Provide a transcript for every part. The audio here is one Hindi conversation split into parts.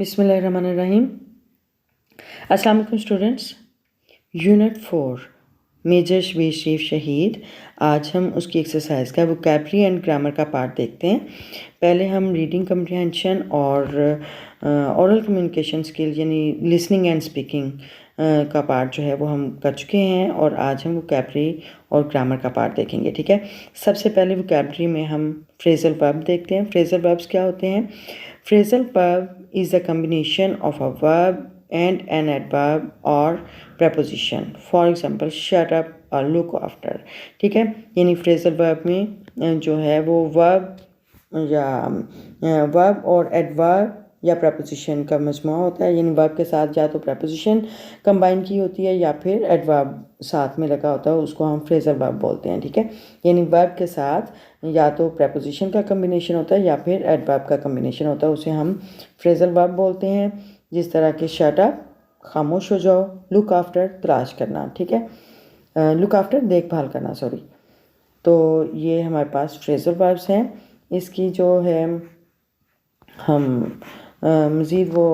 बिस्मिल्लाहिर्रहमानिर्रहीम। अस्सलाम वालेकुम स्टूडेंट्स। यूनिट 4 मेजर शबीर शरीफ शहीद। आज हम उसकी एक्सरसाइज का वोकैबुलरी एंड ग्रामर का पार्ट देखते हैं। पहले हम रीडिंग कम्प्रीहेंशन और ओरल कम्युनिकेशन स्किल यानी लिसनिंग एंड स्पीकिंग का पार्ट जो है वो हम कर चुके हैं और आज हम वोकैबुलरी और ग्रामर का पार्ट देखेंगे। ठीक है, सबसे पहले वोकैबुलरी में हम फ्रेजल वर्ब देखते हैं। फ्रेजल वर्ब्स क्या होते हैं? Phrasal verb is a combination of a verb and an adverb or preposition. For example, shut up or look after. ठीक है, यानी फ्रेजल वर्ब में जो है वो वर्ब और एडवर्ब या preposition का मजमूआ होता है। यानी वर्ब के साथ या तो preposition कंबाइन की होती है या फिर एडवर्ब साथ में लगा होता है, उसको हम फ्रेजल वर्ब बोलते हैं। ठीक है, यानी वर्ब के साथ या तो preposition का कम्बिनेशन होता है या फिर एडवर्ब का कम्बिनेशन होता है, उसे हम फ्रेजल वर्ब बोलते हैं। जिस तरह के शट अप खामोश हो जाओ, लुक आफ्टर तलाश करना। ठीक है, लुक आफ्टर देखभाल करना, सॉरी। तो ये हमारे पास फ्रेजल वर्ब्स हैं। इसकी जो है हम मज़ीद वो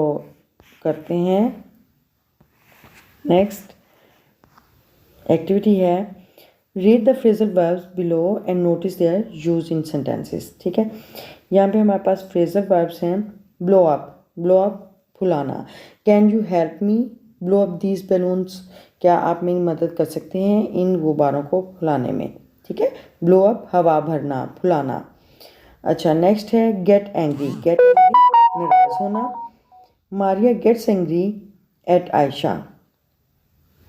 करते हैं। नेक्स्ट एक्टिविटी है read the phrasal verbs below and notice their use in sentences. ठीक है, यहाँ पे हमारे पास फ्रेजल वर्ब्स हैं। ब्लो अप फुलाना। Can you help me blow up these balloons? क्या आप मेरी मदद कर सकते हैं इन गुब्बारों को फुलाने में? ठीक है, ब्लो अप हवा भरना, फुलाना। अच्छा, नेक्स्ट है गेट एंग्री नाराज होना। Maria gets angry at Ayesha.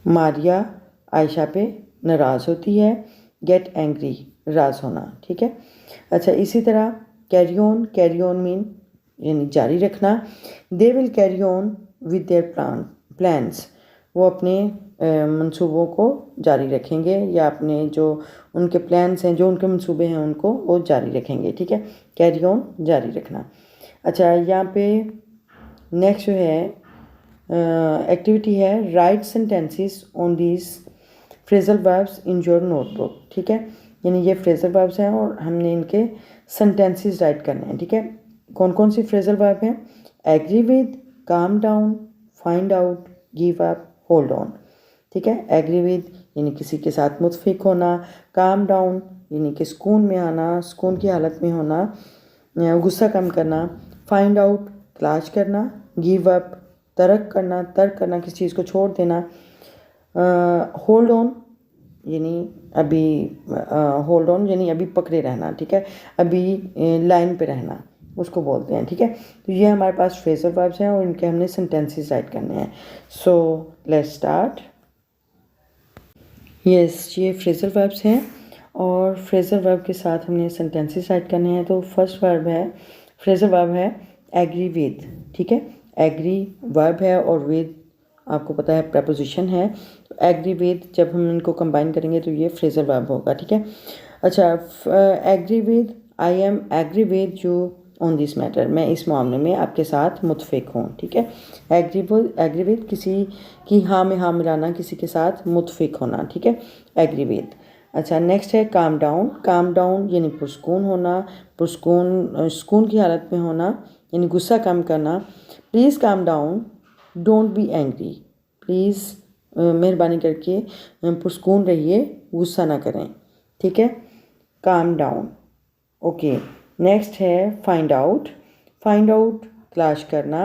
Maria Ayesha पे नाराज होती है। गेट एंग्री नाराज होना। ठीक है, अच्छा, इसी तरह कैरी ऑन मीन यानी जारी रखना। They will carry on with their plans. वो अपने मंसूबों को जारी रखेंगे या अपने जो उनके प्लान्स हैं, जो उनके मंसूबे हैं, उनको वो जारी रखेंगे। ठीक है, कैरी ऑन जारी रखना। अच्छा, यहाँ पे नेक्स्ट जो है एक्टिविटी है write sentences on these phrasal verbs in your notebook. ठीक है, यानी ये फ्रेजल वर्ब्स हैं और हमने इनके सेंटेंसेस राइट करने हैं। ठीक है, कौन कौन सी फ्रेजल वर्ब हैं? Agree with, calm down, find out, give up, hold on. ठीक है, एग्री विद यानी किसी के साथ मुतफिक होना, काम डाउन यानी कि सुकून में आना, सुकून की हालत में होना, गुस्सा कम करना, फाइंड आउट तलाश करना, गिव अप तर्क करना किसी चीज़ को छोड़ देना, होल्ड ऑन यानी अभी पकड़े रहना। ठीक है, अभी लाइन पे रहना, उसको बोलते हैं। ठीक है, तो ये हमारे पास फ्रेजल वर्ब्स हैं और इनके हमने सेंटेंसेस राइट करने हैं। सो लेट्स स्टार्ट। यस, ये फ्रेजल वर्ब्स हैं और फ्रेजल वर्ब के साथ हमने सेंटेंसेस राइट करने हैं। तो फर्स्ट फ्रेजल वर्ब है एग्री विद। ठीक है, एग्री वर्ब है और विद आपको पता है प्रपोजिशन है। तो एग्री विद जब हम इनको कंबाइन करेंगे तो ये फ्रेजल वर्ब होगा। ठीक है, अच्छा, agree with, I am agree with you on this matter. मैं इस मामले में आपके साथ मुतफिक हूँ। ठीक है, एग्री विद किसी की हाँ में हाँ मिलाना, किसी के साथ मुतफिक होना। ठीक है, एग्री विद। अच्छा, नेक्स्ट है काम डाउन यानी पुरस्कून होना, सुकून की हालत में होना यानी गुस्सा कम करना। Please calm down, don't be angry. Please मेहरबानी करके पुरस्कून रहिए, गुस्सा ना करें। ठीक है, काम डाउन। ओके, नेक्स्ट है फाइंड आउट तलाश करना।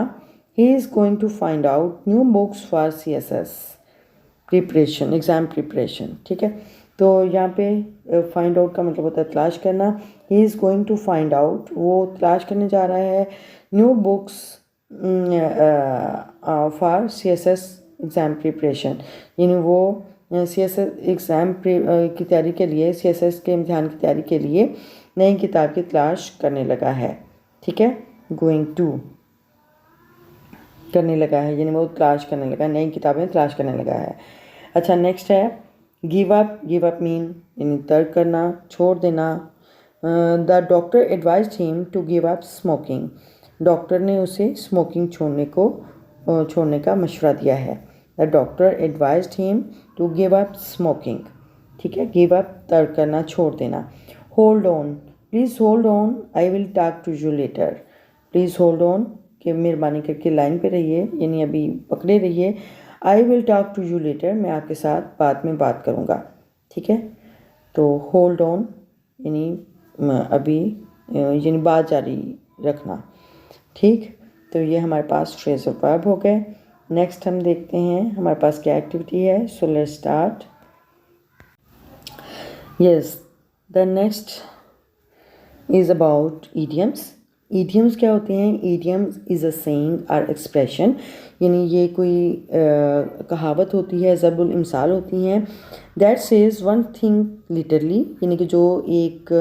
He is going to find out new books for CSS preparation, exam preparation. ठीक है, तो यहाँ पे फाइंड आउट का मतलब होता है तलाश करना। He is going to find out, वो तलाश करने जा रहा है new books for CSS exam preparation, यानी वो CSS एग्ज़ाम की तैयारी के लिए, CSS के इम्तिहान की तैयारी के लिए नई किताब की तलाश करने लगा है। ठीक है, गोइंग टू करने लगा है यानी वो तलाश करने लगा है, नई किताबें तलाश करने लगा है। अच्छा, नेक्स्ट है गिव अप मीन यानी तर्क करना, छोड़ देना। The doctor advised him to give up smoking. Doctor ने उसे स्मोकिंग छोड़ने का मशवरा दिया है। The doctor advised him to give up smoking. ठीक है, गिव अप तर्क करना, छोड़ देना। Hold on, please hold on, I will talk to you later. Please hold on कि मेहरबानी करके लाइन पे रहिए, यानी अभी पकड़े रहिए। I will talk to you later, मैं आपके साथ बाद में बात करूँगा, ठीक है। तो होल्ड ऑन यानी अभी यानी बात जारी रखना, ठीक। तो ये हमारे पास फ्रेजल वर्ब हो गए। नेक्स्ट हम देखते हैं हमारे पास क्या एक्टिविटी है। सो let's start. Yes, the next is about idioms. Idioms क्या होते हैं? ईडियम्स इज़ अ सेइंग और एक्सप्रेशन, यानी ये कोई कहावत होती है, ज़रबुल इमसाल होती हैं। That says one thing literally, यानी कि जो एक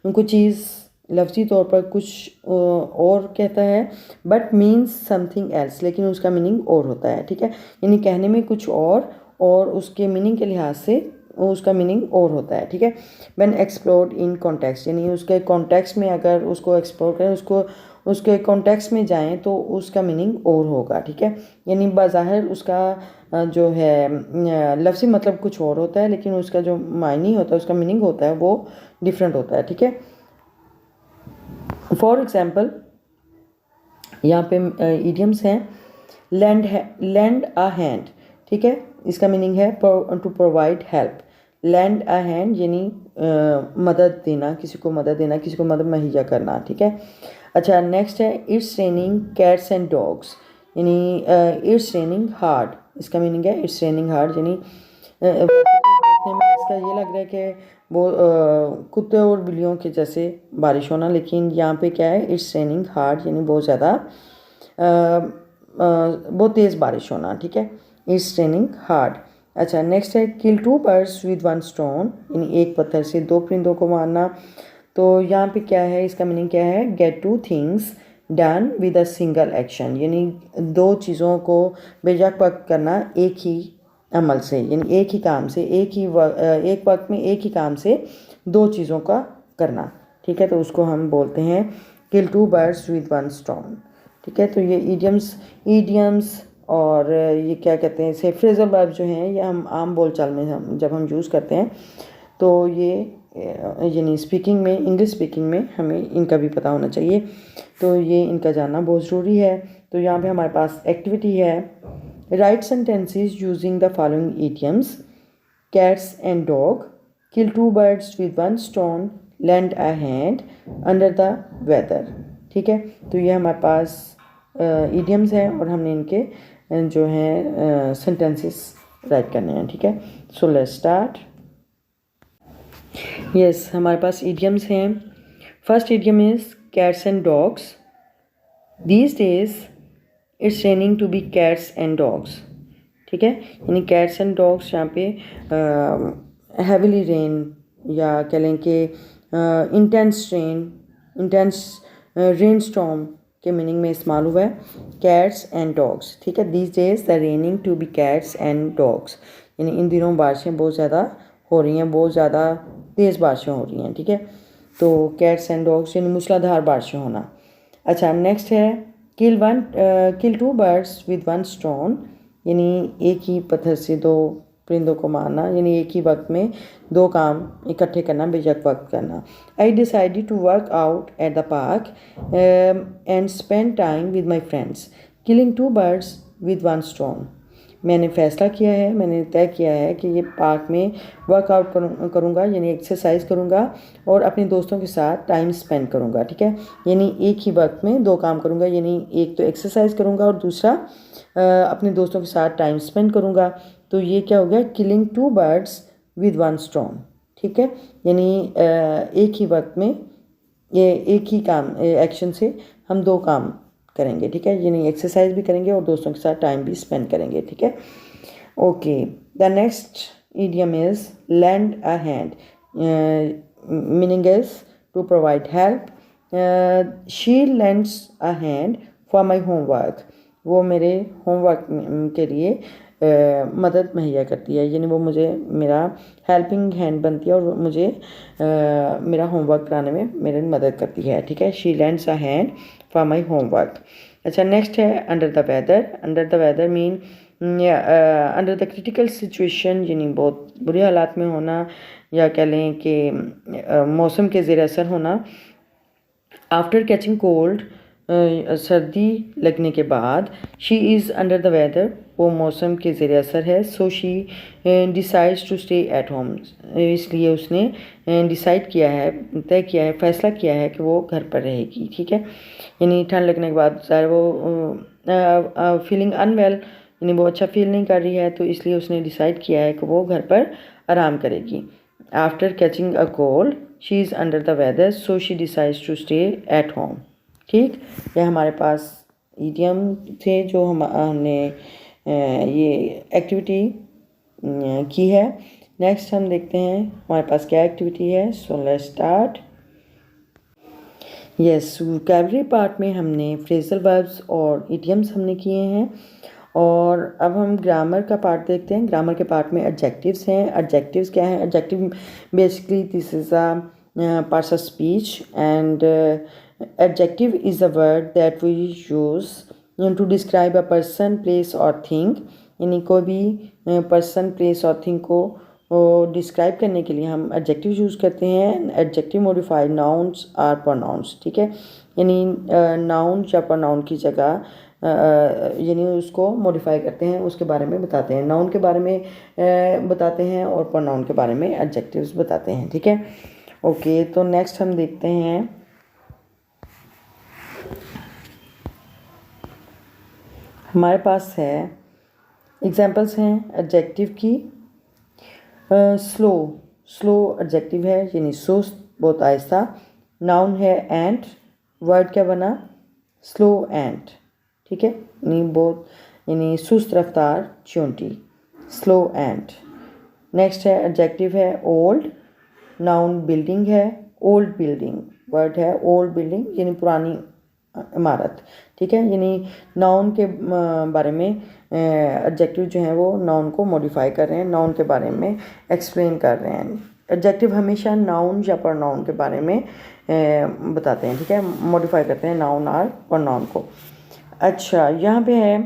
उनको चीज़ लफ्ज़ी तौर पर कुछ और कहता है, बट मीन्स समथिंग एल्स, लेकिन उसका मीनिंग और होता है, ठीक है। यानी कहने में कुछ और उसके मीनिंग के लिहाज से उसका मीनिंग और होता है, ठीक है। व्हेन एक्सप्लोर्ड इन कॉन्टेक्स्ट, यानी उसके कॉन्टेक्स्ट में अगर उसको एक्सप्लोर करें, उसके कॉन्टेक्स्ट में जाएं तो उसका मीनिंग और होगा, ठीक है। यानी बाज़ाहिर उसका जो है लफ्ज़ी मतलब कुछ और होता है, लेकिन उसका जो मायनी होता है, उसका मीनिंग होता है, वो डिफरेंट होता है, ठीक है। फॉर एग्ज़ाम्पल यहाँ पे ईडियम्स हैं। लैंड अ हैंड, ठीक है, इसका मीनिंग है to provide help. Land a hand यानी मदद देना, किसी को मदद देना, किसी को मदद मुहैया करना, ठीक है। अच्छा, नेक्स्ट है it's raining cats and dogs, यानी इट्स रेनिंग हार्ड, इसका मीनिंग है इट्स रेनिंग हार्ड, यानी देखने में इसका ये लग रहा है कि वो कुत्ते और बिल्लियों के जैसे बारिश होना, लेकिन यहाँ पे क्या है, इट्स रेनिंग हार्ड यानी बहुत ज़्यादा बहुत तेज़ बारिश होना, ठीक है। It's raining hard. अच्छा, नेक्स्ट है kill two birds with one stone, यानी एक पत्थर से दो परिंदों को मारना। तो यहाँ पे क्या है, इसका मीनिंग क्या है, gate two things done with a single action, यानी दो चीज़ों को बेझक वक्त करना एक ही अमल से, यानी एक ही काम से, एक वक्त में एक ही काम से दो चीज़ों का करना, ठीक है। तो उसको हम बोलते हैं kill two birds with one stone, ठीक है। तो ये ईडियम्स और ये क्या कहते हैं, इसे फ्रेजल वर्ब जो हैं, ये हम आम बोलचाल में जब हम यूज़ करते हैं तो ये यानी स्पीकिंग में, इंग्लिश स्पीकिंग में हमें इनका भी पता होना चाहिए, तो ये इनका जानना बहुत ज़रूरी है। तो यहाँ पे हमारे पास एक्टिविटी है, write sentences using the following idioms, cats and dog, kill two birds with one stone, land a hand, under the weather, ठीक है। तो ये हमारे पास ईडियम्स हैं और हमने इनके जो हैं सेंटेंसेस राइट करने हैं, ठीक है। सो लेट्स स्टार्ट। यस, हमारे पास ईडियम्स हैं। First idiom is cats and dogs. These days it's raining to be cats and dogs, ठीक है। यानी कैट्स एंड डॉग्स यहाँ पे हैविली रेन या कह लें कि इंटेंस रेन स्टॉर्म के मीनिंग में इस्तेमाल हुआ है, कैट्स एंड डॉग्स, ठीक है। These days the raining to be cats and dogs, यानी इन दिनों बारिशें बहुत ज़्यादा हो रही हैं, बहुत ज़्यादा तेज़ बारिशें हो रही हैं, ठीक है। तो कैट्स एंड डॉग्स यानी मूसलाधार बारिशें होना। अच्छा, नेक्स्ट है kill two birds with one stone, यानी एक ही पत्थर से दो परिंदों को मारना, यानी एक ही वक्त में दो काम इकट्ठे करना, बेशक वक्त करना। I decided to work out at the park and spend time with my friends, killing two birds with one stone. मैंने फ़ैसला किया है, मैंने तय किया है कि ये पार्क में वर्कआउट करूँगा, यानी एक्सरसाइज करूँगा और अपने दोस्तों के साथ टाइम स्पेंड करूँगा, ठीक है। यानी एक ही वक्त में दो काम करूँगा, यानी एक तो एक्सरसाइज करूँगा और दूसरा अपने दोस्तों के साथ टाइम स्पेंड करूँगा। तो ये क्या हो गया, killing two birds with one stone, ठीक है। यानी एक ही वक्त में ये एक ही काम एक्शन से हम दो काम करेंगे, ठीक है। यानी एक्सरसाइज भी करेंगे और दोस्तों के साथ टाइम भी स्पेंड करेंगे, ठीक है। Okay, the next idiom is land a hand, meaning is to provide help. She lands a hand for my homework, वो मेरे होमवर्क के लिए मदद मुहैया करती है, यानी वो मुझे मेरा हेल्पिंग हैंड बनती है और मुझे मेरा होमवर्क कराने में मेरी मदद करती है, ठीक है। She lands a hand for my homework. अच्छा, नेक्स्ट है under the weather. Under the weather mean under the critical situation, यानी बहुत बुरे हालात में होना, या कह लें कि मौसम के ज़ेर असर होना। आफ्टर कैचिंग कोल्ड सर्दी लगने के बाद she is under the weather, वो मौसम के ज़ेर असर है, so she decides to stay at home, इसलिए उसने डिसाइड किया है, तय किया है, फ़ैसला किया है कि वो घर पर रहेगी। ठीक है, यानी ठंड लगने के बाद ज़ाहिर वो फीलिंग अनवेल, यानी वो अच्छा फील नहीं कर रही है, तो इसलिए उसने डिसाइड किया है कि वो घर पर आराम करेगी। After catching a cold she is under the weather, so she decides to stay at home. ठीक, यह हमारे पास इडियम थे जो हमने ये एक्टिविटी की है। नेक्स्ट हम देखते हैं हमारे पास क्या एक्टिविटी है। सो let's start. Yes, vocabulary part में हमने फ्रेजल वर्ब्स और इडियम्स हमने किए हैं, और अब हम ग्रामर का पार्ट देखते हैं। ग्रामर के पार्ट में एडजेक्टिव्स हैं। एडजेक्टिव्स क्या हैं? Adjective basically this is a parts of speech, and adjective is a word that we use to describe a person, place और थिंग, यानी कोई भी पर्सन, प्लेस और थिंग को डिस्क्राइब करने के लिए हम एडजेक्टिव यूज़ करते हैं। Adjective modified nouns or pronouns. ठीक है, यानी नाउन या प्रोनाउन की जगह यानी उसको मॉडिफाई करते हैं, उसके बारे में बताते हैं। नाउन के बारे में बताते हैं और प्रोनाउन के बारे में एडजेक्टिव्स बताते हैं। ठीक है, ओके, तो नेक्स्ट हम देखते हैं हमारे पास है एग्जाम्पल्स हैं एडजेक्टिव की। स्लो, स्लो एडजेक्टिव है, यानी सुस्त, बहुत आहिस्ता। नाउन है एंट, वर्ड क्या बना? स्लो एंट। ठीक है, यानी बहुत, यानी सुस्त रफ्तार चींटी, स्लो एंट। नेक्स्ट है एडजेक्टिव है ओल्ड, नाउन बिल्डिंग है, ओल्ड बिल्डिंग, वर्ड है ओल्ड बिल्डिंग, यानी पुरानी इमारत। ठीक है, यानी नाउन के बारे में एडजेक्टिव जो हैं वो नाउन को मॉडिफाई कर रहे हैं, नाउन के बारे में एक्सप्लेन कर रहे हैं। एडजेक्टिव हमेशा नाउन या प्रोनाउन के बारे में बताते हैं। ठीक है, मॉडिफाई करते हैं नाउन और प्रोनाउन को। अच्छा, यहाँ पे है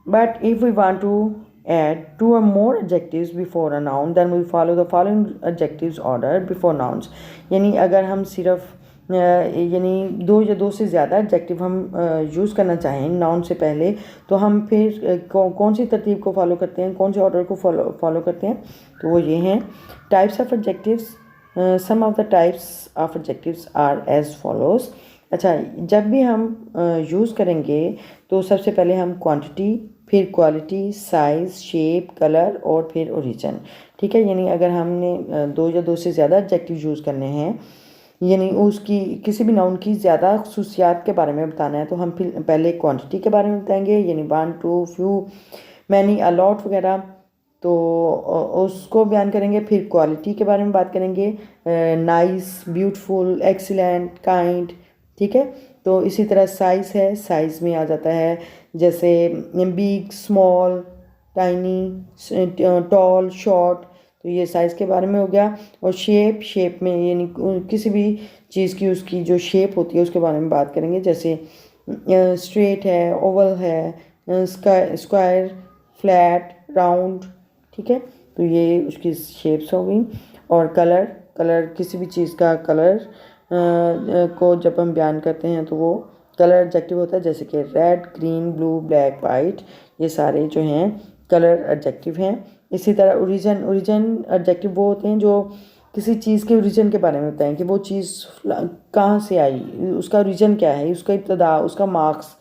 but if we want to add two or more adjectives before a noun then we follow the following adjectives order before nouns, यानी अगर हम सिर्फ यानी दो या दो से ज़्यादा एडजेक्टिव हम यूज़ करना चाहें नाउन से पहले, तो हम फिर कौन सी तरतीब को फॉलो करते हैं, कौन से ऑर्डर को फॉलो करते हैं? तो वो ये हैं types of adjectives. Some of the types of adjectives are as follows. अच्छा, जब भी हम यूज़ करेंगे तो सबसे पहले हम क्वांटिटी, फिर क्वालिटी, साइज़, शेप, कलर और फिर ओरिजिन। ठीक है, यानी अगर हमने दो या दो से ज़्यादा एडजेक्टिव यूज़ करने हैं, यानी उसकी किसी भी नाउन की ज़्यादा खसूसियात के बारे में बताना है, तो हम फिर पहले क्वांटिटी के बारे में बताएंगे, यानी 1, 2, फ्यू, मैनी, अलॉट वगैरह, तो उसको बयान करेंगे। फिर क्वालिटी के बारे में बात करेंगे, नाइस, ब्यूटीफुल, एक्सीलेंट, काइंड। ठीक है, तो इसी तरह साइज़ है, साइज़ में आ जाता है जैसे big, small, tiny, tall, short, तो ये साइज़ के बारे में हो गया। और शेप, शेप में यानी किसी भी चीज़ की उसकी जो शेप होती है उसके बारे में बात करेंगे, जैसे स्ट्रेट है, ओवल है, स्क्वायर, फ्लैट, राउंड। ठीक है, तो ये उसकी शेप्स हो गई। और कलर, कलर किसी भी चीज़ का कलर को जब हम बयान करते हैं तो वो कलर एडजेक्टिव होता है, जैसे कि red, green, blue, black, white, ये सारे जो हैं कलर एडजेक्टिव हैं। इसी तरह ओरिजिन, ओरिजिन एडजेक्टिव वो होते हैं जो किसी चीज़ के ओरिजिन के बारे में बताएं कि वो चीज़ कहाँ से आई, उसका ओरिजिन क्या है, उसका इब्तदा, उसका मार्क्स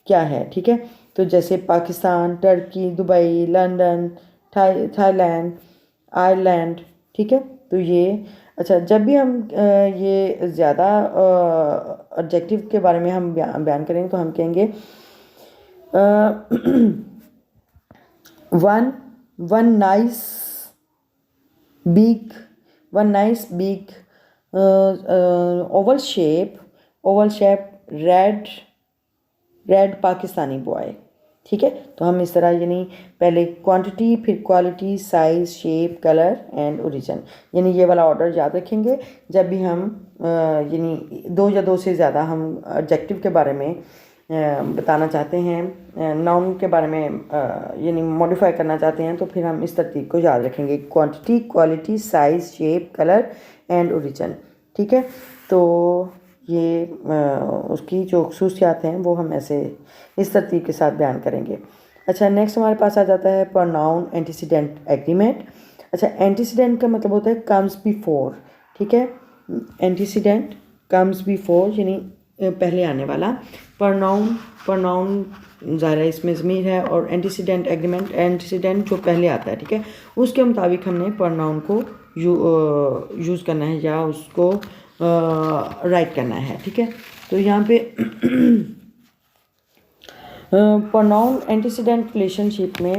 क्या है। ठीक है, तो जैसे Pakistan, Turkey, Dubai, London, Thailand, Ireland. ठीक है, तो ये अच्छा, जब भी हम ये ज़्यादा एडजेक्टिव के बारे में हम बयान करेंगे तो हम कहेंगे one nice big, Oval shape, red Pakistani boy. ठीक है, तो हम इस तरह यानी पहले क्वांटिटी, फिर quality, size, shape, colour and origin, यानी ये वाला ऑर्डर याद रखेंगे जब भी हम यानी दो या दो से ज़्यादा हम एडजेक्टिव के बारे में बताना चाहते हैं, नाउन के बारे में यानी मॉडिफाई करना चाहते हैं, तो फिर हम इस तरतीब को याद रखेंगे, quantity, quality, size, shape, colour and origin. ठीक है, तो ये उसकी जो खसूसियात हैं वो हम ऐसे इस तरतीब के साथ बयान करेंगे। अच्छा, नेक्स्ट हमारे पास आ जाता है प्रोनाउन एंटीसीडेंट एग्रीमेंट। अच्छा, एंटीसीडेंट का मतलब होता है कम्स बिफोर, ठीक है। एंटीसीडेंट कम्स बिफोर यानी पहले आने वाला। प्रोनाउन ज़ाहिर है इसमें ज़मीर है, और एंटीसीडेंट एग्रीमेंट एंटीसीडेंट जो पहले आता है, ठीक है, उसके मुताबिक हमने प्रोनाउन को यूज़ करना है या उसको राइट करना है, ठीक है। तो यहाँ पे प्रोनाउन एंटीसीडेंट रिलेशनशिप में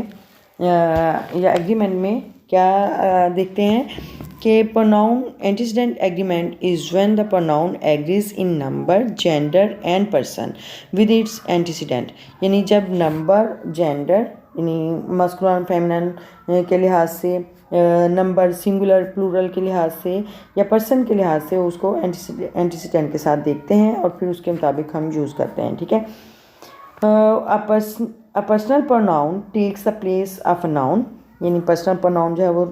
या एग्रीमेंट में क्या देखते हैं कि pronoun antecedent agreement is when the pronoun agrees in number, gender and person with its antecedent. यानी जब नंबर, जेंडर यानी मस्कुलिन फेमिनिन के लिहाज से, नंबर सिंगुलर प्लूरल के लिहाज से या पर्सन के लिहाज से उसको एंटीसीडेंट के साथ देखते हैं और फिर उसके मुताबिक हम यूज़ करते हैं, ठीक है। A personal pronoun takes the place of a noun, यानी पर्सनल प्रोनाउन जो है वो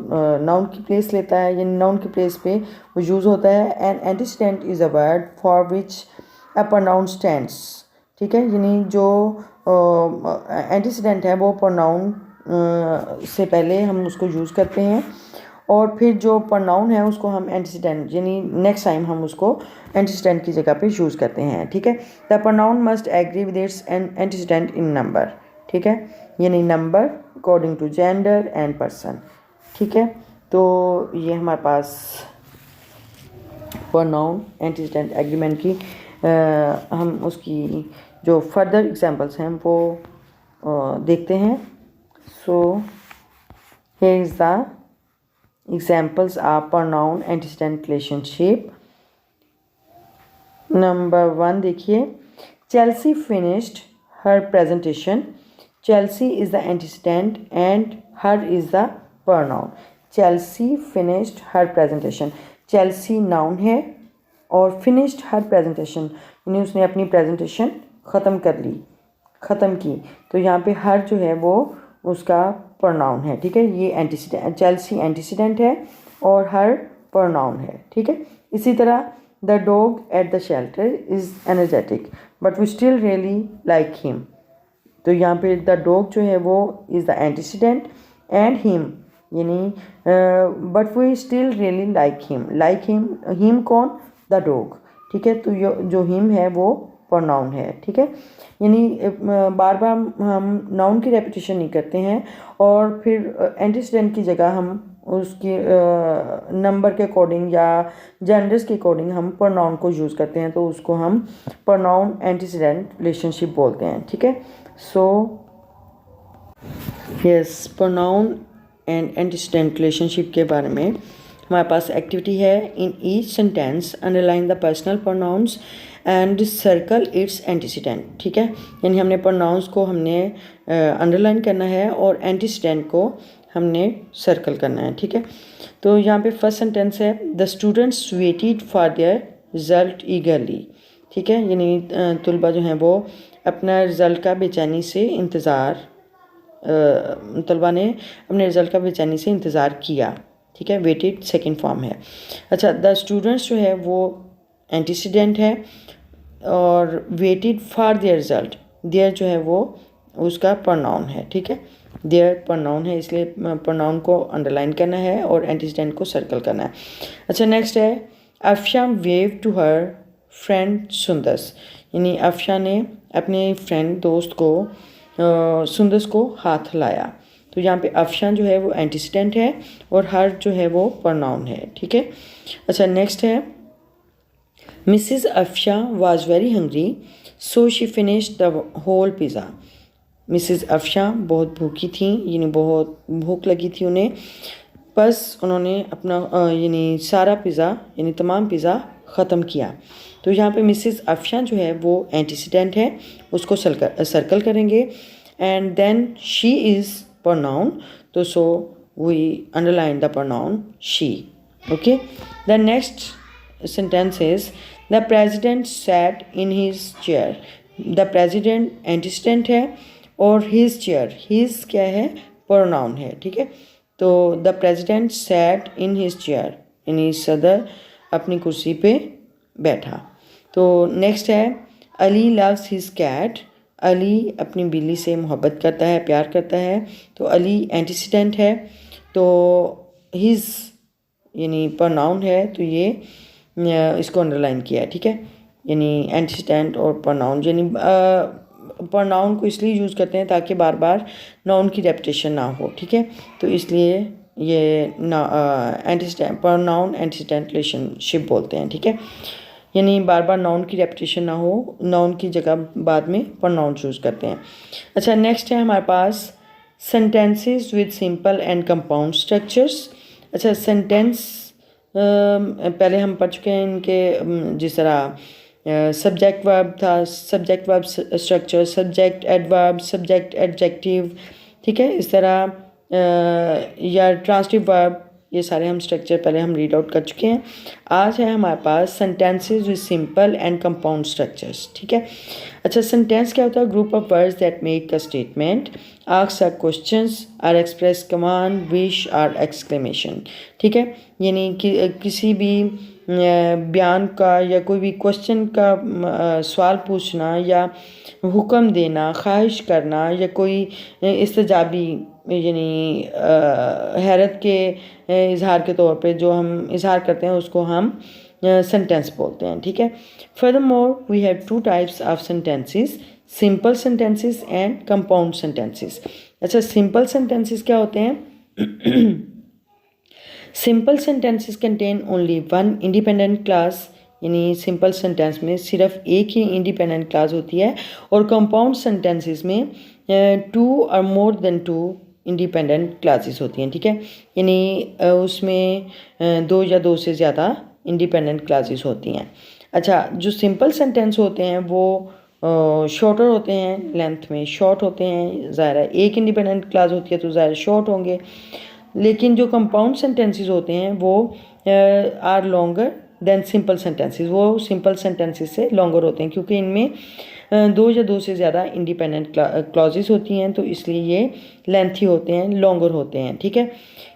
नाउन की प्लेस लेता है, यानी नाउन की प्लेस पे वो यूज़ होता है। And antecedent is a word for which a pronoun stands, ठीक है। यानी जो एंटीसीडेंट है वो प्रोनाउन से पहले हम उसको यूज़ करते हैं, और फिर जो प्रोनाउन है उसको हम एंटीसीडेंट यानी नेक्स्ट टाइम हम उसको एंटीसीडेंट की जगह पे यूज़ करते हैं, ठीक है। The pronoun must agree with its antecedent in number, ठीक है, यानी number according to gender and person, ठीक है। तो ये हमारे पास प्रोनाउन एंटीसीडेंट एग्रीमेंट की हम उसकी जो फर्दर एग्जांपल्स हैं वो देखते हैं। So here is the examples are pronoun antecedent relationship. Number 1 देखिए, Chelsea finished her presentation. Chelsea is the antecedent and her is the pronoun. Chelsea finished her presentation. Chelsea noun है और finished her presentation यानी उसने अपनी प्रेजेंटेशन ख़त्म की। तो यहाँ पे हर जो है वो उसका प्रोनाउन है, ठीक है। ये एंटीसीडेंट, चेल्सी एंटीसीडेंट है और हर प्रोनाउन है, ठीक है। इसी तरह the dog at the shelter is energetic but we still really like him. तो यहाँ पे द डॉग जो है वो is the antecedent and him यानी but we still really like him, him कौन, द डॉग, ठीक है। तो जो हिम है वो प्रोनाउन है, ठीक है। यानी बार बार हम नाउन की रेपिटेशन नहीं करते हैं और फिर एंटीसीडेंट की जगह हम उसकी नंबर के अकॉर्डिंग या जेंडर्स के अकॉर्डिंग हम प्रोनाउन को यूज़ करते हैं, तो उसको हम प्रोनाउन एंटीसीडेंट रिलेशनशिप बोलते हैं, ठीक है। So yes, pronoun and antecedent relationship के बारे में हमारे पास एक्टिविटी है। In each sentence underline the personal pronouns and circle it's antecedent, ठीक है। यानी हमने प्रोनाउंस को हमने अंडरलाइन करना है और एंटीसीडेंट को हमने सर्कल करना है, ठीक है। तो यहाँ पे फर्स्ट सेंटेंस है the students weighted for there result ईगरली, ठीक है। यानी तुलबा जो हैं वो अपना रिज़ल्ट का बेचैनी से इंतज़ार, तलबा ने अपने रिज़ल्ट का बेचैनी से इंतज़ार किया, ठीक है। वेटेड सेकंड फॉर्म है। अच्छा, द स्टूडेंट्स जो है वो एंटीसीडेंट है और waited for their result, their जो है वो उसका प्रोनाउन है, ठीक है। देयर प्रोनाउन है, इसलिए प्रोनाउन को अंडरलाइन करना है और एंटीसीडेंट को सर्कल करना है। अच्छा, नेक्स्ट है Afsha waved to her friend Sundas, यानी अफशा ने अपने फ्रेंड दोस्त को सुंदस को हाथ लाया। तो यहाँ पे अफशा जो है वो एंटीसीडेंट है और हर जो है वो प्रोनाउन है, ठीक है। अच्छा, नेक्स्ट है Mrs Afsha was very hungry so she finished the whole pizza. Mrs Afsha बहुत भूखी थी, यानी बहुत भूख लगी थी उन्हें, बस उन्होंने अपना यानी सारा पिज़्ज़ा यानी तमाम पिज़्ज़ा ख़त्म किया। तो यहाँ पे मिसिज अफशा जो है वो एंटीसीडेंट है, उसको सर्कल करेंगे। And then she is pronoun, तो so we underline the pronoun she, okay. The next sentence is the president sat in his chair. the president antecedent है और his chair, his क्या है, pronoun है, ठीक है। तो the president sat in his chair यानी सदर अपनी कुर्सी पे बैठा। तो नेक्स्ट है Ali loves his cat, Ali अपनी बिल्ली से मोहब्बत करता है, प्यार करता है, तो अली एंटीसीडेंट है, तो हिज यानी प्रोनाउन है, तो ये इसको अंडरलाइन किया है, ठीक है। यानी एंटीसीडेंट और प्रोनाउन, यानी प्रोनाउन को इसलिए यूज़ करते हैं ताकि बार बार नाउन की रेपिटेशन ना हो, ठीक है। तो इसलिए ये ना एंटीसीडेंट प्रोनाउन एंटीसीडेंट रिलेशनशिप बोलते हैं, ठीक है। यानी बार बार नाउन की रेपिटेशन ना हो, नाउन की जगह बाद में प्रोनाउन चूज़ करते हैं। अच्छा, नेक्स्ट है हमारे पास sentences with simple and compound structures. अच्छा, सेंटेंस पहले हम पढ़ चुके हैं इनके, जिस तरह सब्जेक्ट वर्ब था, subject verb structure, subject adverb, subject adjective, ठीक है। इस तरह या ट्रांसिटिव वर्ब, ये सारे हम स्ट्रक्चर पहले हम रीड आउट कर चुके हैं। आज है हमारे पास sentences with simple and compound structures, ठीक है। अच्छा, सेंटेंस क्या होता है? Group of words that make a statement, ask a questions, or express command, wish, or exclamation, ठीक है। यानी कि किसी भी बयान का या कोई भी क्वेश्चन का सवाल पूछना या हुक्म देना, ख्वाहिश करना, या कोई इस्तजाबी यानी हैरत के इजहार के तौर पे जो हम इजहार करते हैं उसको हम सेंटेंस बोलते हैं, ठीक है। Furthermore we have two types of sentences, simple sentences and compound sentences. अच्छा, सिंपल सेंटेंसेस क्या होते हैं? Simple sentences contain only one independent clause, यानी सिंपल सेंटेंस में सिर्फ एक ही इंडिपेंडेंट क्लास होती है, और कंपाउंड सेंटेंसेस में टू और more than two independent clauses होती हैं, ठीक है। यानी उसमें दो या दो से ज़्यादा इंडिपेंडेंट क्लासेस होती हैं। अच्छा, जो सिंपल सेंटेंस होते हैं वो शॉर्टर होते हैं, लेंथ में शॉर्ट होते हैं, ज़ाहिर है एक इंडिपेंडेंट क्लास होती है तो ज़ाहिर शॉर्ट होंगे। लेकिन जो कंपाउंड सेंटेंसेस होते हैं वो are longer than simple sentences, वो सिंपल सेंटेंसेस से लॉन्गर होते हैं क्योंकि इनमें दो या दो से ज़्यादा इंडिपेंडेंट क्लॉजेस होती हैं, तो इसलिए ये लेंथी होते हैं, लॉन्गर होते हैं, ठीक है।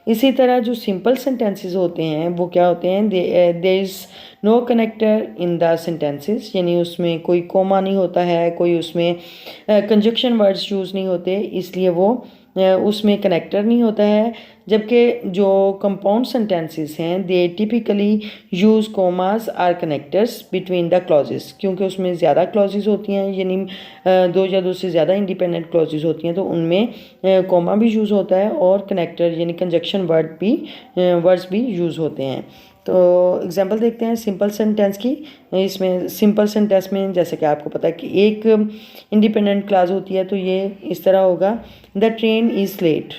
इसी तरह जो सिंपल सेंटेंसेस होते हैं वो क्या होते हैं? There is no connector in the sentences, यानी उसमें कोई कोमा नहीं होता है, कोई उसमें कंजक्शन वर्ड्स यूज़ नहीं होते, इसलिए वो उसमें कनेक्टर नहीं होता है। जबकि जो कंपाउंड सेंटेंसेस हैं they typically use commas or connectors between the clauses, क्योंकि उसमें ज़्यादा क्लॉजेस होती हैं, यानी दो या दो से ज़्यादा इंडिपेंडेंट क्लॉजेस होती हैं, तो उनमें कोमा भी यूज़ होता है और कनेक्टर यानी कंजक्शन वर्ड्स भी यूज़ होते हैं। तो एग्जांपल देखते हैं सिंपल सेंटेंस की। इसमें सिंपल सेंटेंस में जैसे कि आपको पता है कि एक इंडिपेंडेंट क्लॉज होती है, तो ये इस तरह होगा, द ट्रेन इज़ लेट,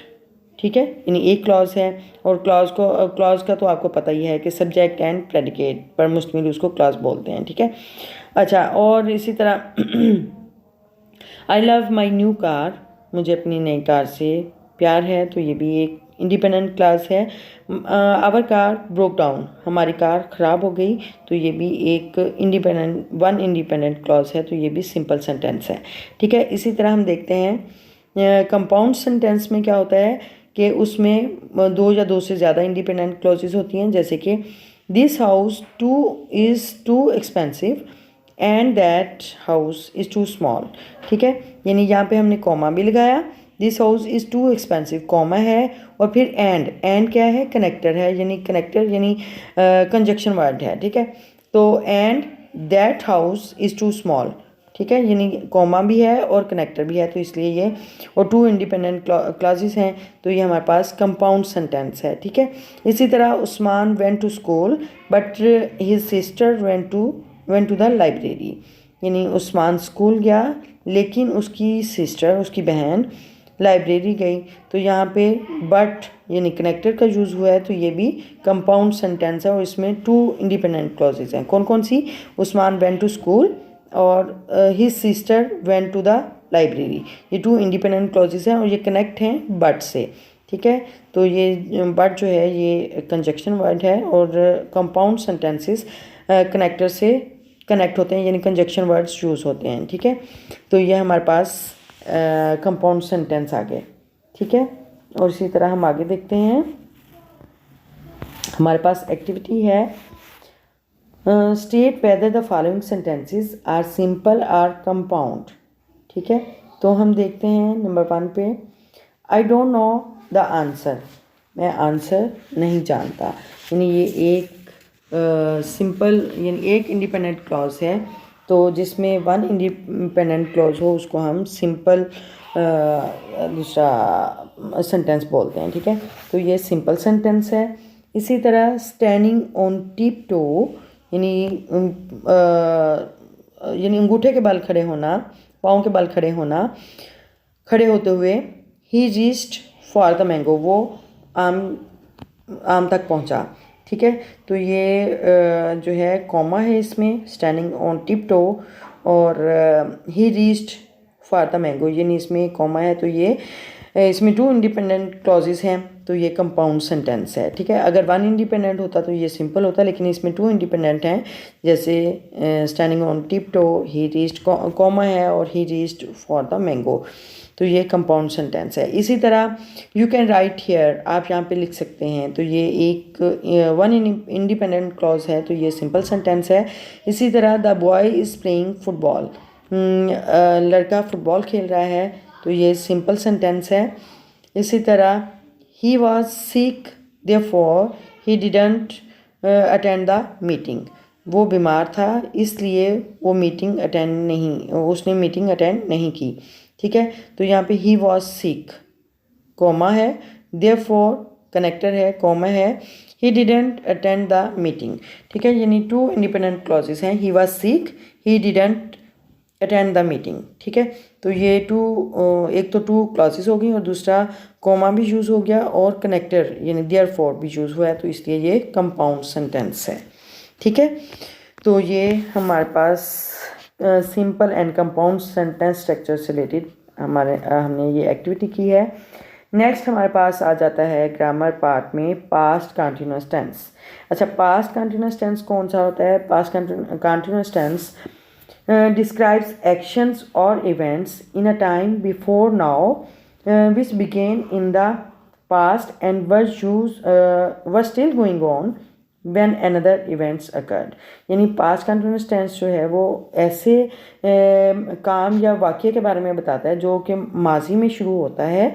ठीक है। यानी एक क्लॉज है, और क्लॉज का तो आपको पता ही है कि सब्जेक्ट एंड प्रेडिकेट पर मुश्तमिल उसको क्लॉज बोलते हैं, ठीक है। अच्छा, और इसी तरह I love my new car, मुझे अपनी नई कार से प्यार है, तो ये भी एक इंडिपेंडेंट क्लास है। आवर कार ब्रोक डाउन, हमारी कार ख़राब हो गई, तो ये भी एक इंडिपेंडेंट क्लॉज है, तो ये भी सिंपल सेंटेंस है, ठीक है। इसी तरह हम देखते हैं कंपाउंड सेंटेंस में क्या होता है कि उसमें दो या दो से ज़्यादा इंडिपेंडेंट क्लॉजेस होती हैं, जैसे कि this house is too expensive and that house is too small, ठीक है। यानी यहाँ पे हमने कॉमा भी लगाया, this house is too expensive, comma है, और फिर एंड क्या है? कनेक्टर है, यानी कनेक्टर यानी कंजक्शन वर्ड है, ठीक है। तो and that house is too small, ठीक है, यानी कॉमा भी है और कनेक्टर भी है, तो इसलिए ये, और टू इंडिपेंडेंट क्लॉजेस हैं, तो ये हमारे पास कंपाउंड सेंटेंस है, ठीक है। इसी तरह Usman went to school but his sister went to the library, यानी उस्मान स्कूल गया लेकिन उसकी सिस्टर, उसकी बहन लाइब्रेरी गई, तो यहाँ पे बट यानी कनेक्टर का यूज़ हुआ है, तो ये भी कंपाउंड सेंटेंस है, और इसमें टू इंडिपेंडेंट क्लॉजेज हैं। कौन कौन सी? उस्मान वेंट टू स्कूल और his sister went to the library, ये टू इंडिपेंडेंट क्लॉजेज हैं और ये कनेक्ट हैं बट से, ठीक है। तो ये बट जो है ये कंजक्शन वर्ड है, और कंपाउंड सेंटेंसेस कनेक्टर से कनेक्ट होते हैं, यानी कंजक्शन वर्ड्स यूज़ होते हैं, ठीक है। तो ये हमारे पास कंपाउंड सेंटेंस आ गए, ठीक है। और इसी तरह हम आगे देखते हैं, हमारे पास एक्टिविटी है state whether the following sentences are simple or compound. ठीक है, तो हम देखते हैं नंबर 1 पे, I don't know the answer, मैं आंसर नहीं जानता। यानी ये एक सिंपल यानी एक इंडिपेंडेंट क्लॉज है, तो जिसमें वन इंडिपेंडेंट क्लॉज हो उसको हम सिंपल दूसरा सेंटेंस बोलते हैं। ठीक है, तो ये सिंपल सेंटेंस है। इसी तरह स्टैंडिंग ऑन टिप टो यानी अंगूठे के बल खड़े होना, पाँव के बल खड़े होना, खड़े होते हुए ही रीच्ड फॉर द मैंगो, वो आम तक पहुंचा। ठीक है, तो ये जो है कॉमा है इसमें, स्टैंडिंग ऑन टिप टो, और he reached for the mango, यानी इसमें कॉमा है, तो ये इसमें 2 इंडिपेंडेंट क्लॉजेस हैं, तो ये कंपाउंड सेंटेंस है। ठीक है, अगर 1 इंडिपेंडेंट होता तो ये सिंपल होता, लेकिन इसमें 2 इंडिपेंडेंट हैं, जैसे standing on tip toe, he reached, comma है, और he reached for the mango, तो ये कंपाउंड सेंटेंस है। इसी तरह यू कैन राइट हियर, आप यहाँ पे लिख सकते हैं, तो ये एक 1 इंडिपेंडेंट क्लॉज है, तो ये सिंपल सेंटेंस है। इसी तरह the boy is playing football, लड़का फुटबॉल खेल रहा है, तो ये सिंपल सेंटेंस है। इसी तरह he was sick therefore he didn't attend the meeting, वो बीमार था इसलिए वो उसने मीटिंग अटेंड नहीं की। ठीक है, तो यहाँ पे ही वॉज सिक, कॉमा है, देयरफॉर कनेक्टर है, कॉमा है, he didn't attend the meeting. ठीक है, यानी 2 इंडिपेंडेंट क्लॉजेस हैं, he was sick, he didn't attend the meeting. ठीक है, तो ये एक तो 2 क्लॉजेस हो गई, और दूसरा कॉमा भी यूज़ हो गया, और कनेक्टर यानी देयरफॉर भी यूज़ हुआ है, तो इसलिए ये कंपाउंड सेंटेंस है। ठीक है, तो ये हमारे पास simple and compound sentence structure से रिलेटेड हमने ये एक्टिविटी की है। नेक्स्ट हमारे पास आ जाता है ग्रामर पार्ट में पास्ट कंटिन्यूअस टेंस। अच्छा, पास्ट कंटिन्यूअस टेंस कौन सा होता है? Past continuous tense describes actions or events in a time before now which began in the past and were still going on when another events occurred। यानी पास्ट कंटिन्यूअस टेंस जो है वो ऐसे काम या वाक़ये के बारे में बताता है जो कि माजी में शुरू होता है,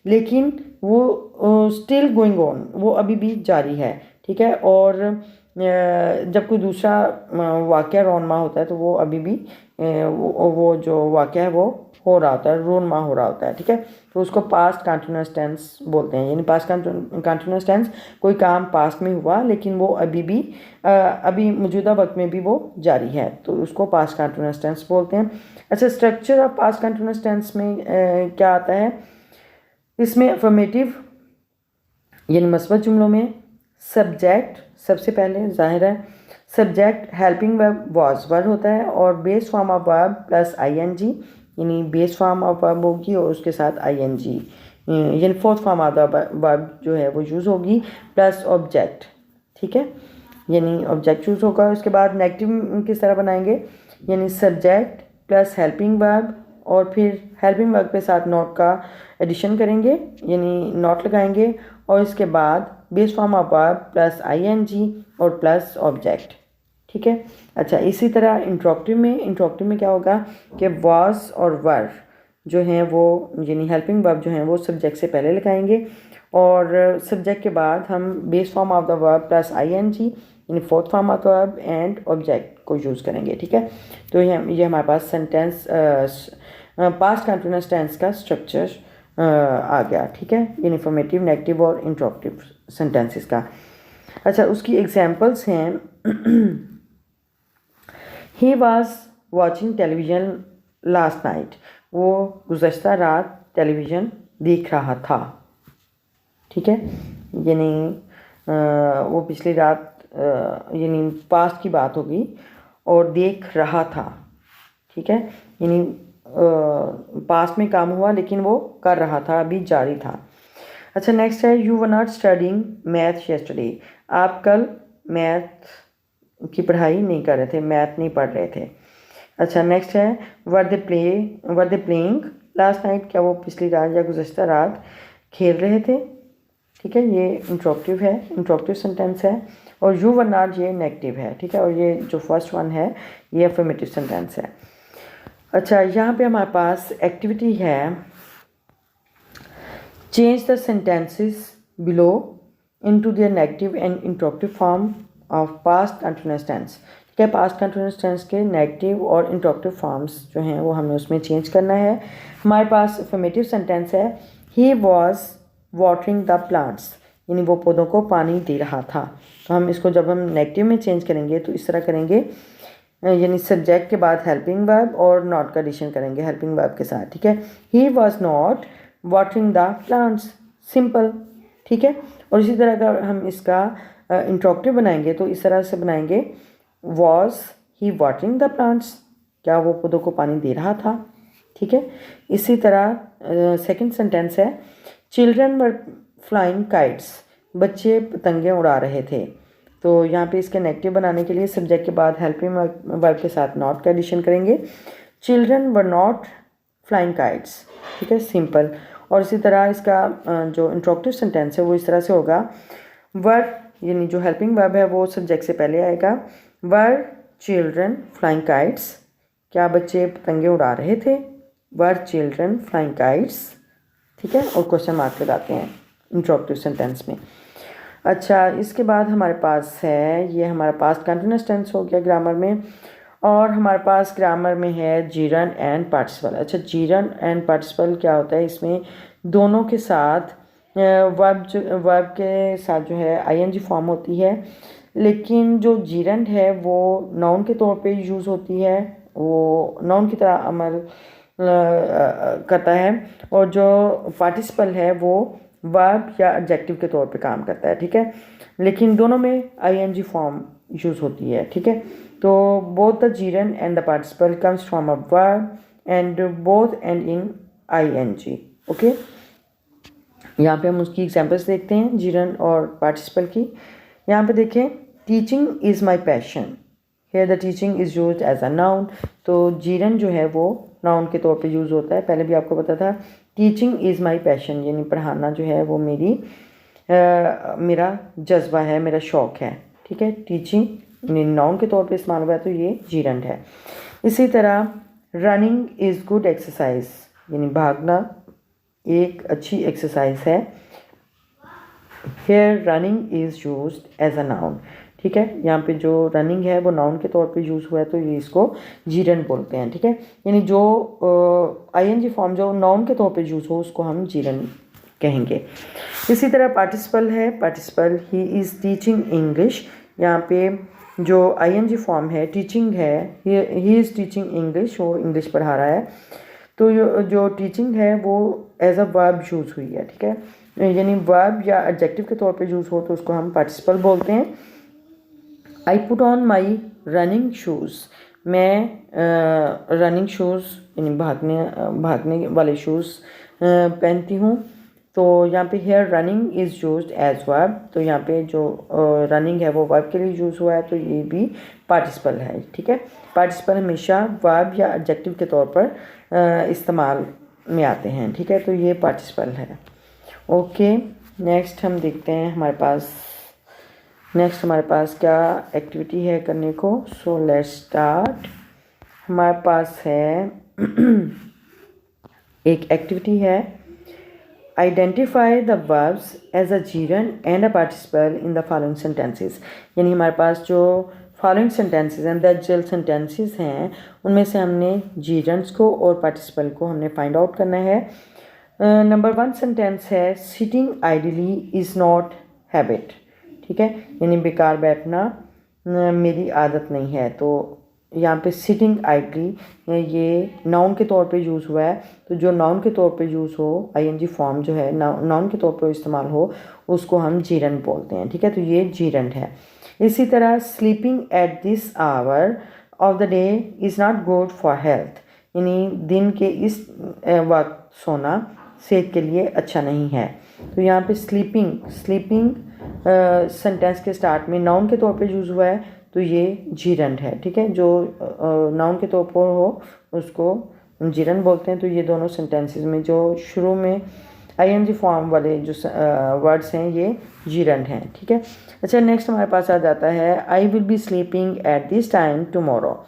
लेकिन वो स्टिल गोइंग ऑन, वो अभी भी जारी है। ठीक है, और जब कोई दूसरा वाक़या रोनमा होता है तो वो अभी भी वो जो वाक़या है वो हो रहा होता है, रोनमा हो रहा होता है। ठीक है, तो उसको पास्ट कंटिन्यूअस टेंस बोलते हैं। यानी पास्ट कंटिन्यूअस टेंस, कोई काम पास्ट में हुआ लेकिन वो अभी मौजूदा वक्त में भी वो जारी है, तो उसको पास्ट कंटिन्यूअस टेंस बोलते हैं। अच्छा, structure of past continuous tense में क्या आता है? इसमें अफर्मेटिव यानी मस्बत जुमलों में सब्जेक्ट सबसे पहले जाहिर है, subject helping verb was verb होता है, और base form of verb plus ING, यानी बेस फॉर्म ऑफ वर्ब होगी और उसके साथ आईएनजी, यानी fourth form of the verb जो है वो यूज़ होगी, प्लस ऑब्जेक्ट। ठीक है, यानी ऑब्जेक्ट यूज़ होगा। उसके बाद नेगेटिव किस तरह बनाएंगे? यानी सब्जेक्ट प्लस हेल्पिंग वर्ब, और फिर हेल्पिंग वर्ब के साथ नॉट का एडिशन करेंगे, यानी नॉट लगाएंगे, और इसके बाद base form of verb plus ING और प्लस ऑब्जेक्ट। ठीक है, अच्छा, इसी तरह इंट्रोगेटिव में क्या होगा कि वॉज और वर जो हैं वो यानी हेल्पिंग वर्ब जो हैं वो सब्जेक्ट से पहले लगाएंगे, और सब्जेक्ट के बाद हम base form of the verb plus ING यानी fourth form of the verb and object को यूज़ करेंगे। ठीक है, तो ये हमारे पास सेंटेंस पास्ट कंटिन्यूअस टेंस का स्ट्रक्चर आ गया। ठीक है, इन्फॉर्मेटिव, नेगेटिव और इंट्रोगेटिव सेंटेंसेस का। अच्छा, उसकी एग्जांपल्स हैं he was watching television last night, वो गुज़श्ता रात टेलीविज़न देख रहा था। ठीक है, यानी वो पिछली रात यानी पास्ट की बात होगी, और देख रहा था। ठीक है, यानी पास्ट में काम हुआ लेकिन वो कर रहा था, अभी जारी था। अच्छा, नेक्स्ट है you were not studying math yesterday, आप कल मैथ की पढ़ाई नहीं कर रहे थे, मैथ नहीं पढ़ रहे थे। अच्छा, नेक्स्ट है वर दे प्लेइंग लास्ट नाइट, क्या वो पिछली रात या गुज़श्ता रात खेल रहे थे? ठीक है, ये इंट्रोगेटिव है, इंट्रोगेटिव सेंटेंस है, और यू वर नॉट ये नेगेटिव है, ठीक है, और ये जो फर्स्ट वन है ये अफर्मेटिव सेंटेंस है। अच्छा, यहाँ पे हमारे पास एक्टिविटी है change the sentences below into their negative and interrogative form of past continuous tense. ठीक है, पास्ट कंटिन्यूअस टेंस के नेगेटिव और इंट्रोगेटिव फॉर्म्स जो हैं वो हमें उसमें चेंज करना है। हमारे पास अफर्मेटिव सेंटेंस है he was watering the plants, यानी वो पौधों को पानी दे रहा था। तो हम इसको जब हम नेगेटिव में चेंज करेंगे तो इस तरह करेंगे, यानी सब्जेक्ट के बाद हेल्पिंग वर्ब और नॉट का एडिशन करेंगे हेल्पिंग वर्ब के साथ। ठीक है, he was not watering the plants, simple. ठीक है, और इसी तरह अगर हम इसका इंट्रोगेटिव बनाएंगे तो इस तरह से बनाएंगे was he watering the plants, क्या वो पौधों को पानी दे रहा था। ठीक है, इसी तरह सेकंड सेंटेंस है चिल्ड्रन वर फ्लाइंग काइट्स, बच्चे पतंगे उड़ा रहे थे। तो यहाँ पे इसके नेगेटिव बनाने के लिए सब्जेक्ट के बाद हेल्पिंग वर्ब के साथ नॉट का एडिशन करेंगे। Children were not flying kites, ठीक है, सिंपल। और इसी तरह इसका जो इंट्रोगेटिव सेंटेंस है वो इस तरह से होगा वर, यानी जो हेल्पिंग वर्ब है वो सब्जेक्ट से पहले आएगा। वर चिल्ड्रन फ्लाइंग काइट्स, क्या बच्चे पतंगे उड़ा रहे थे। वर चिल्ड्रन फ्लाइंग काइट्स, ठीक है, और क्वेश्चन मार्क लगाते हैं इंट्रोगेटिव सेंटेंस में। अच्छा, इसके बाद हमारे पास है, ये हमारा पास्ट कंटिन्यूअस टेंस हो गया ग्रामर में, और हमारे पास ग्रामर में है जीरन एंड पार्टिसिपल। अच्छा, जीरन एंड पार्टिसिपल क्या होता है, इसमें दोनों के साथ वर्ब के साथ जो है आईएनजी फॉर्म होती है, लेकिन जो जीरंड है वो नाउन के तौर पे यूज़ होती है, वो नाउन की तरह अमल करता है, और जो पार्टिसिपल है वो वर्ब या एडजेक्टिव के तौर पे काम करता है। ठीक है, लेकिन दोनों में आईएनजी फॉर्म यूज़ होती है। ठीक है, तो both the gerund and the participle comes from a verb and both end in ING. Okay, यहाँ पे हम उसकी एग्जांपल्स देखते हैं जीरन और पार्टिसिपल की। यहाँ पे देखें, teaching is my passion, here the teaching is used as a noun. तो जीरन जो है वो नाउन के तौर पे यूज़ होता है, पहले भी आपको पता था। टीचिंग इज़ माई पैशन, यानी पढ़ाना जो है वो मेरा जज्बा है, मेरा शौक़ है। ठीक है, टीचिंग नाउन के तौर पे इस्तेमाल हुआ है तो ये जीरंड है। इसी तरह रनिंग इज़ गुड एक्सरसाइज, यानी भागना एक अच्छी एक्सरसाइज है। Here running is used as a noun. ठीक है, यहाँ पे जो रनिंग है वो नाउन के तौर पे यूज़ हुआ है तो ये इसको जीरंड बोलते हैं। ठीक है, यानी जो आईएनजी फॉर्म जो नाउन के तौर पे यूज़ हो उसको हम जीरंड कहेंगे। इसी तरह पार्टिसिपल है, participle he is teaching English, यहाँ पे जो आईएनजी फॉर्म है टीचिंग है, ही इज़ टीचिंग इंग्लिश, वो इंग्लिश पढ़ा रहा है। तो जो टीचिंग है वो एज अ वर्ब यूज़ हुई है। ठीक है, यानी वर्ब या एडजेक्टिव के तौर पे यूज़ हो तो उसको हम पार्टिसिपल बोलते हैं। I put on my running shoes, मैं रनिंग शूज़ यानी भागने वाले शूज़ पहनती हूँ। तो यहाँ पे here running is used as verb, तो यहाँ पे जो रनिंग है वो वर्ब के लिए यूज़ हुआ है तो ये भी पार्टिसिपल है। ठीक है, पार्टिसिपल हमेशा वर्ब या एडजेक्टिव के तौर पर इस्तेमाल में आते हैं। ठीक है, तो ये पार्टिसिपल है। ओके, नेक्स्ट हम देखते हैं हमारे पास क्या एक्टिविटी है करने को। So let's start. हमारे पास है एक एक्टिविटी है identify the verbs as a gerund and a participle in the following sentences, यानी हमारे पास जो फॉलोइंग सेंटेंसेस हैं, दैट सेंटेंसेस हैं, उनमें से हमने जीरन्स को और पार्टिसिपल को हमने फाइंड आउट करना है। नंबर 1 सेंटेंस है sitting ideally is not habit. ठीक है, यानी बेकार बैठना मेरी आदत नहीं है। तो यहाँ पे सिटिंग आइडली ये नाउन के तौर पे यूज़ हुआ है, तो जो नाउन के तौर पे यूज़ हो, आईएनजी फॉर्म जो है नाउन के तौर पे इस्तेमाल हो, उसको हम जीरंड बोलते हैं। ठीक है, तो ये जीरंड है। इसी तरह sleeping at this hour of the day is not good for health, यानी दिन के इस वक्त सोना सेहत के लिए अच्छा नहीं है। तो यहाँ पे स्लीपिंग सेंटेंस के स्टार्ट में नाउन के तौर पे यूज़ हुआ है तो ये जीरंड है। ठीक है, जो नाउन के तौर पर हो उसको जीरंड बोलते हैं। तो ये दोनों सेंटेंसेस में जो शुरू में ING फॉर्म वाले जो वर्ड्स हैं ये जीरंड हैं, ठीक है। अच्छा, नेक्स्ट हमारे पास आ जाता है I will be sleeping at this time tomorrow.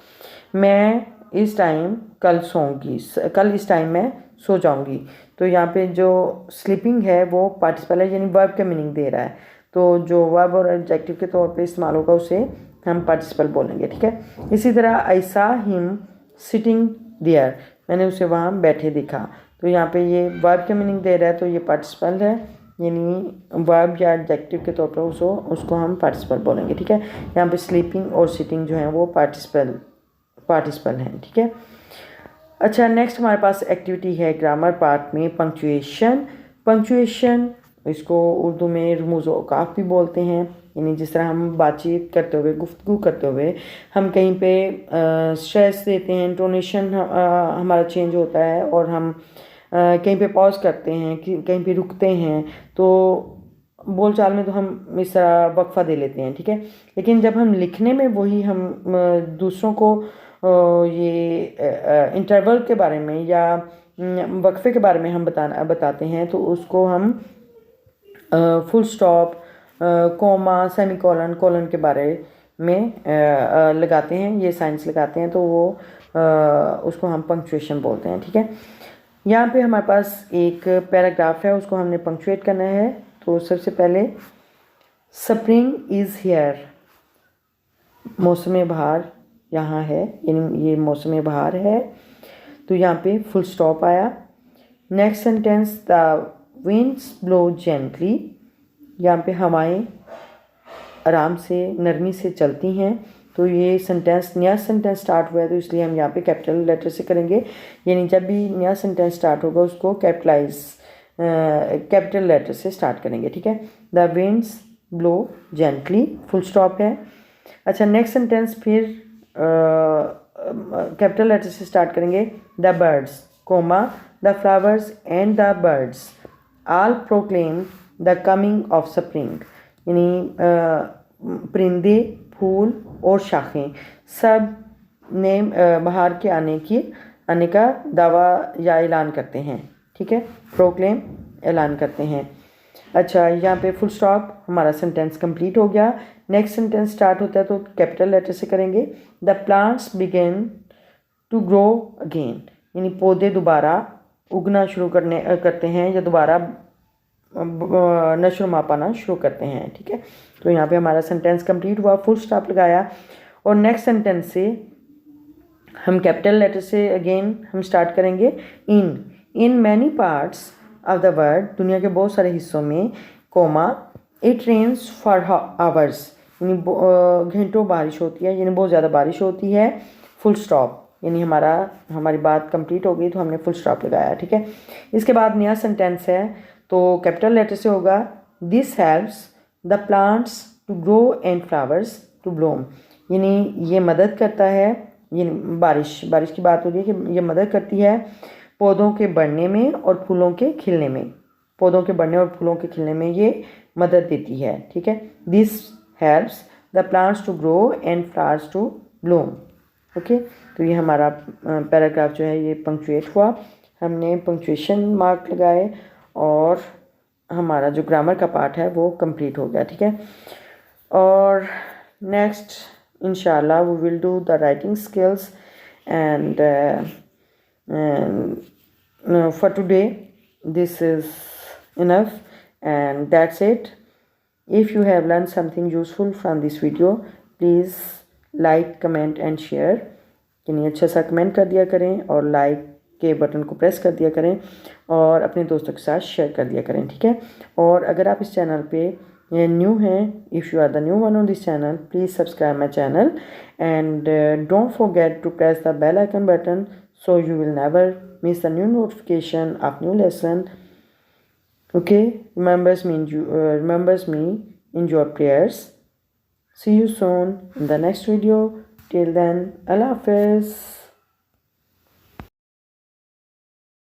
मैं इस टाइम कल सोऊंगी, कल इस टाइम मैं सो जाऊंगी। तो यहाँ पे जो स्लीपिंग है वो पार्टिसिपल है, यानी वर्ब का मीनिंग दे रहा है। तो जो वर्ब और एडजेक्टिव के तौर पे इस्तेमाल होगा उसे हम पार्टिसिपल बोलेंगे, ठीक है। इसी तरह आई सा हिम सिटिंग देयर, मैंने उसे वहाँ बैठे दिखा। तो यहाँ पे ये वर्ब का मीनिंग दे रहा है, तो ये पार्टिसिपल है, यानी वर्ब या एडजेक्टिव के तौर पर उसको हम पार्टिसिपल बोलेंगे, ठीक है। यहाँ पे स्लीपिंग और सिटिंग जो है वो पार्टिसिपल हैं, ठीक है। अच्छा, नेक्स्ट हमारे पास एक्टिविटी है ग्रामर पार्ट में पंक्चुएशन। इसको उर्दू में रमूज़ औक़ाफ़ भी बोलते हैं, यानी जिस तरह हम बातचीत करते हुए, गुफ्तगू करते हुए हम कहीं पे स्ट्रेस देते हैं, इंटोनेशन हमारा चेंज होता है और हम कहीं पे पॉज करते हैं, कहीं पे रुकते हैं, तो बोलचाल में तो हम इस तरह वक्फा दे लेते हैं, ठीक है। लेकिन जब हम लिखने में वही हम दूसरों को ये इंटरवल के बारे में या वक्फे के बारे में हम बताते हैं, तो उसको हम full stop, comma, semicolon, colon के बारे में लगाते हैं, ये साइंस लगाते हैं, तो वो उसको हम पंक्चुएशन बोलते हैं, ठीक है। यहाँ पे हमारे पास एक पैराग्राफ है, उसको हमने पंक्चुएट करना है। तो सबसे पहले स्प्रिंग इज़ हियर, मौसम बहार यहाँ है, यानी ये मौसम बहार है। तो यहाँ पे फुल स्टॉप आया। Next sentence the winds blow gently, यहाँ पे हवाएं आराम से, नरमी से चलती हैं। तो ये सेंटेंस, नया सेंटेंस स्टार्ट हुआ है, तो इसलिए हम यहाँ पे कैपिटल लेटर से करेंगे, यानी जब भी नया सेंटेंस स्टार्ट होगा उसको कैपिटल लेटर से स्टार्ट करेंगे, ठीक है। The winds blow gently, full stop है। अच्छा, नेक्स्ट सेंटेंस फिर कैपिटल लेटर से स्टार्ट करेंगे। The birds, comma, the flowers and the birds all proclaim the coming of spring, यानी परिंदे, फूल और शाखें सब ने बहार के आने का दावा या ऐलान करते हैं, ठीक है। प्रोक्लेम, ऐलान करते हैं। अच्छा, यहाँ पे फुल स्टॉप, हमारा सेंटेंस कंप्लीट हो गया। नेक्स्ट सेंटेंस स्टार्ट होता है तो कैपिटल लेटर से करेंगे। The plants begin to grow again, यानी पौधे दोबारा उगना शुरू करते हैं या दोबारा नशो पाना शुरू करते हैं, ठीक है। तो यहाँ पे हमारा सेंटेंस कंप्लीट हुआ, फुल स्टॉप लगाया। और नेक्स्ट सेंटेंस से हम कैपिटल लेटर से अगेन हम स्टार्ट करेंगे। In many parts of the world, दुनिया के बहुत सारे हिस्सों में, comma, it rains for hours, यानी घंटों बारिश होती है, यानी बहुत ज़्यादा बारिश होती है। फुल स्टॉप, यानी हमारी बात कंप्लीट हो गई तो हमने फुल स्टॉप लगाया, ठीक है। इसके बाद नया सेंटेंस है, तो कैपिटल लेटर से होगा। This helps the plants to grow and flowers to bloom, यानी ये मदद करता है, ये बारिश की बात हो रही है कि ये मदद करती है पौधों के बढ़ने में और फूलों के खिलने में, पौधों के बढ़ने और फूलों के खिलने में ये मदद देती है, ठीक है। This helps the plants to grow and flowers to bloom, okay. तो ये हमारा पैराग्राफ जो है ये पंक्चुएट हुआ, हमने पंक्चुएशन मार्क लगाए और हमारा जो ग्रामर का पार्ट है वो कंप्लीट हो गया, ठीक है। और नेक्स्ट इंशाल्लाह we will do the writing skills and for today this is enough and that's it. If you have learned something useful from this video, please like, comment and share, यानी अच्छा सा कमेंट कर दिया करें और लाइक के बटन को प्रेस कर दिया करें और अपने दोस्तों के साथ शेयर कर दिया करें, ठीक है। और अगर आप इस चैनल पे न्यू हैं, if you are the new one on this channel, please subscribe my channel and don't forget to press the bell icon button so you will never miss the new notification of new lesson. Okay, remembers me in your prayers. See you soon in the next video. Till then, Allah Hafiz.